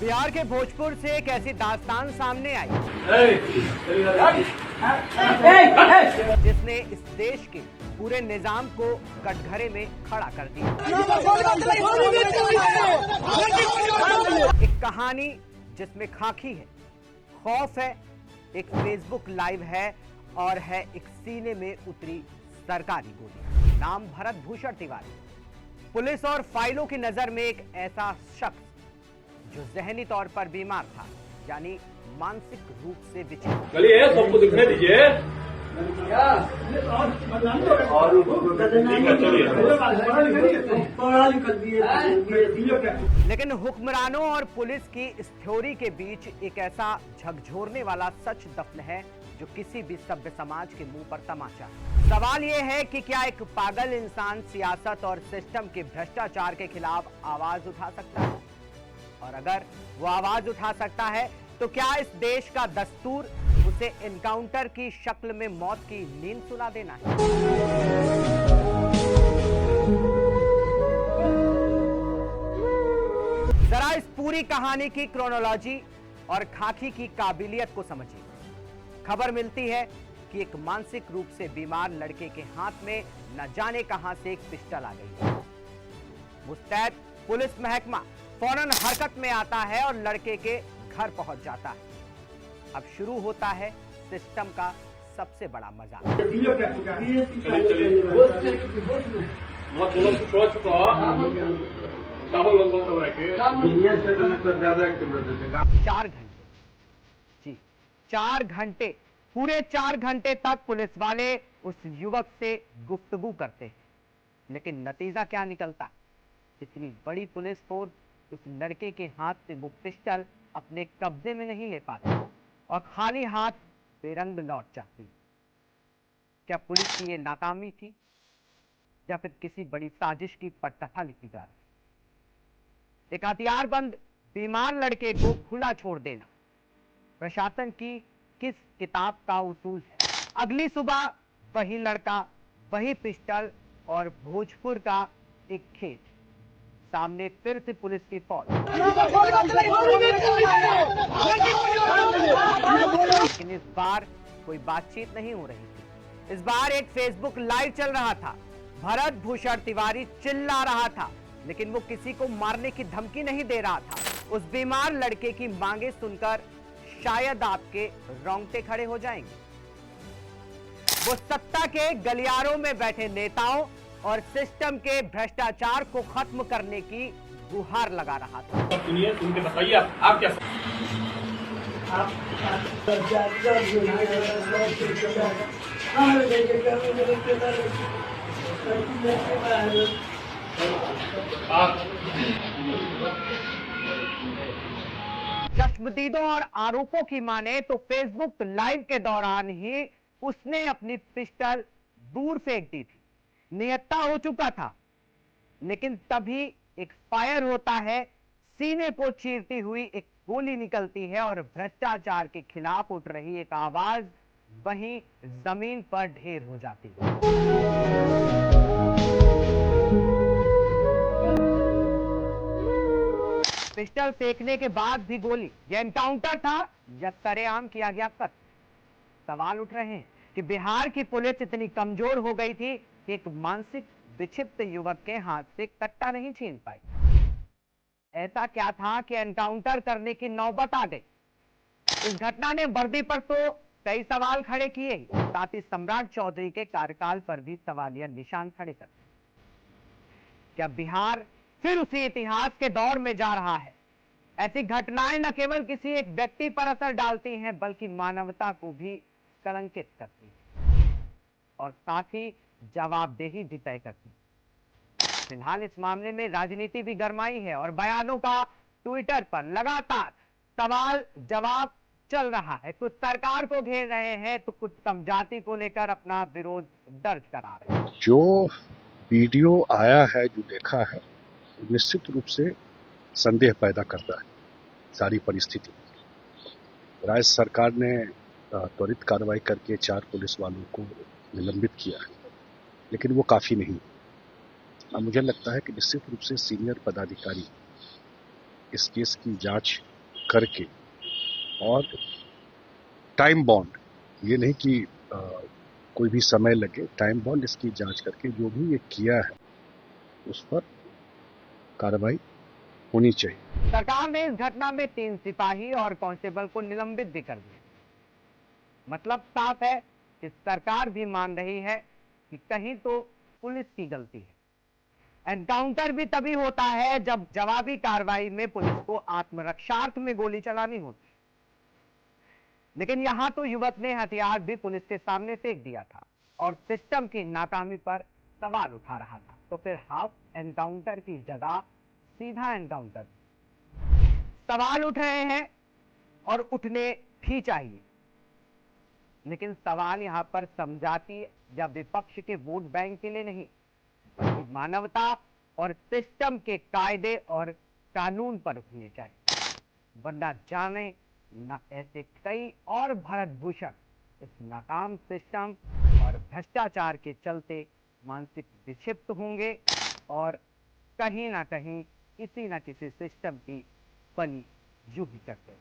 बिहार के भोजपुर से एक ऐसी दास्तान सामने आई जिसने इस देश के पूरे निजाम को कटघरे में खड़ा कर दिया। एक कहानी जिसमें खाकी है, खौफ है, एक फेसबुक लाइव है और है एक सीने में उतरी सरकारी गोली। नाम भरत भूषण तिवारी। पुलिस और फाइलों की नजर में एक ऐसा शख्स जो जहनी तौर पर बीमार था, यानी मानसिक रूप से विचलित। चलिए सबको दिखने दीजिए। लेकिन हुक्मरानों और पुलिस की इस थ्योरी के बीच एक ऐसा झकझोरने वाला सच दफन है जो किसी भी सभ्य समाज के मुंह पर तमाचा है। सवाल यह है कि क्या एक पागल इंसान सियासत और सिस्टम के भ्रष्टाचार के खिलाफ आवाज उठा सकता है? और अगर वो आवाज उठा सकता है तो क्या इस देश का दस्तूर उसे एनकाउंटर की शक्ल में मौत की नींद सुला देना है? जरा इस पूरी कहानी की क्रोनोलॉजी और खाकी की काबिलियत को समझिए। खबर मिलती है कि एक मानसिक रूप से बीमार लड़के के हाथ में न जाने कहां से एक पिस्टल आ गई। मुस्तैद पुलिस महकमा फौरन हरकत में आता है और लड़के के घर पहुंच जाता है। अब शुरू होता है सिस्टम का सबसे बड़ा मजाक। चार घंटे पूरे 4 घंटे तक पुलिस वाले उस युवक से गुफ्तगू करते हैं, लेकिन नतीजा क्या निकलता? इतनी बड़ी पुलिस फोर्स उस लड़के के हाथ से वो पिस्टल अपने कब्जे में नहीं ले पाती और खाली हाथ बेरंग लौट जाती। क्या पुलिस की ये नाकामी थी या फिर किसी बड़ी साजिश की पटकथा लिखी जा रही? एक हथियारबंद बीमार लड़के को खुला छोड़ देना प्रशासन की किस किताब का उसूल है? अगली सुबह वही लड़का, वही पिस्टल और भोजपुर का एक खेत। सामने फिर से पुलिस की फौज। लेकिन इस बार कोई बातचीत नहीं हो रही थी। इस बार एक फेसबुक लाइव चल रहा था। भरत भूषण तिवारी चिल्ला रहा था, लेकिन वो किसी को मारने की धमकी नहीं दे रहा था। उस बीमार लड़के की मांगे सुनकर शायद आपके रोंगटे खड़े हो जाएंगे। वो सत्ता के गलियारों में बैठे नेताओं और सिस्टम के भ्रष्टाचार को खत्म करने की गुहार लगा रहा था। सुनिए, सुन के बताइए आप क्या चश्मदीदों और आरोपों की माने तो फेसबुक लाइव के दौरान ही उसने अपनी पिस्टल दूर फेंक दी थी। नियत्ता हो चुका था, लेकिन तभी एक फायर होता है, सीने को चीरती हुई एक गोली निकलती है और भ्रष्टाचार के खिलाफ उठ रही एक आवाज वहीं जमीन पर ढेर हो जाती है। पिस्टल फेंकने के बाद भी गोली, यह एनकाउंटर था या सरेआम किया गया कत्ल? सवाल उठ रहे हैं कि बिहार की पुलिस इतनी कमजोर हो गई थी कि एक मानसिक विक्षिप्त युवक के हाथ से कट्टा नहीं छीन पाई। ऐसा क्या था कि एनकाउंटर करने की नौबत आ गई? इस घटना ने वर्दी पर तो कई सवाल खड़े किए, साथ ही सम्राट चौधरी के कार्यकाल पर भी सवालिया निशान खड़े कर। क्या बिहार फिर उसी इतिहास के दौर में जा रहा है? ऐसी घटनाएं न केवल किसी एक व्यक्ति पर असर डालती हैं, बल्कि मानवता को भी कलंकित करती हैं और साथ ही जवाबदेही भी तय करती है। फिलहाल इस मामले में राजनीति भी गरमाई है और बयानों का ट्विटर पर लगातार सवाल जवाब चल रहा है। कुछ सरकार को घेर रहे हैं तो कुछ समझाती को लेकर अपना विरोध दर्ज करा रहे हैं। जो वीडियो आया है, जो देखा है, निश्चित रूप से संदेह पैदा करता है सारी परिस्थिति। राज्य सरकार ने त्वरित कार्रवाई करके 4 पुलिस वालों को निलंबित किया है, लेकिन वो काफी नहीं। मुझे लगता है कि निश्चित रूप से सीनियर पदाधिकारी इस केस की जांच करके और टाइम बॉन्ड, ये नहीं कि कोई भी समय लगे, टाइम बॉन्ड इसकी जांच करके जो भी ये किया है उस पर कार्रवाई होनी चाहिए। सरकार ने इस घटना में 3 सिपाही और कांस्टेबल को निलंबित भी कर दिया। मतलब साफ है कि सरकार भी मान रही है कि कहीं तो पुलिस की गलती है। एनकाउंटर भी तभी होता है जब जवाबी कार्रवाई में पुलिस को आत्मरक्षार्थ में गोली चलानी होती। लेकिन यहां तो युवक ने हथियार भी पुलिस के सामने फेंक दिया था और सिस्टम की नाकामी पर सवाल उठा रहा था। तो फिर हाफ एनकाउंटर की जगह सीधा एनकाउंटर। सवाल उठ रहे हैं और उठने भी चाहिए, लेकिन सवाल यहां पर समझाती या विपक्ष के वोट बैंक के लिए नहीं, मानवता और सिस्टम के कायदे और कानून पर उठने चाहिए। वरना जाने न ऐसे कई और भारत भूषण इस नाकाम सिस्टम और भ्रष्टाचार के चलते मानसिक विक्षिप्त होंगे और कहीं ना कहीं किसी न किसी सिस्टम की बलि यूं ही करते हैं।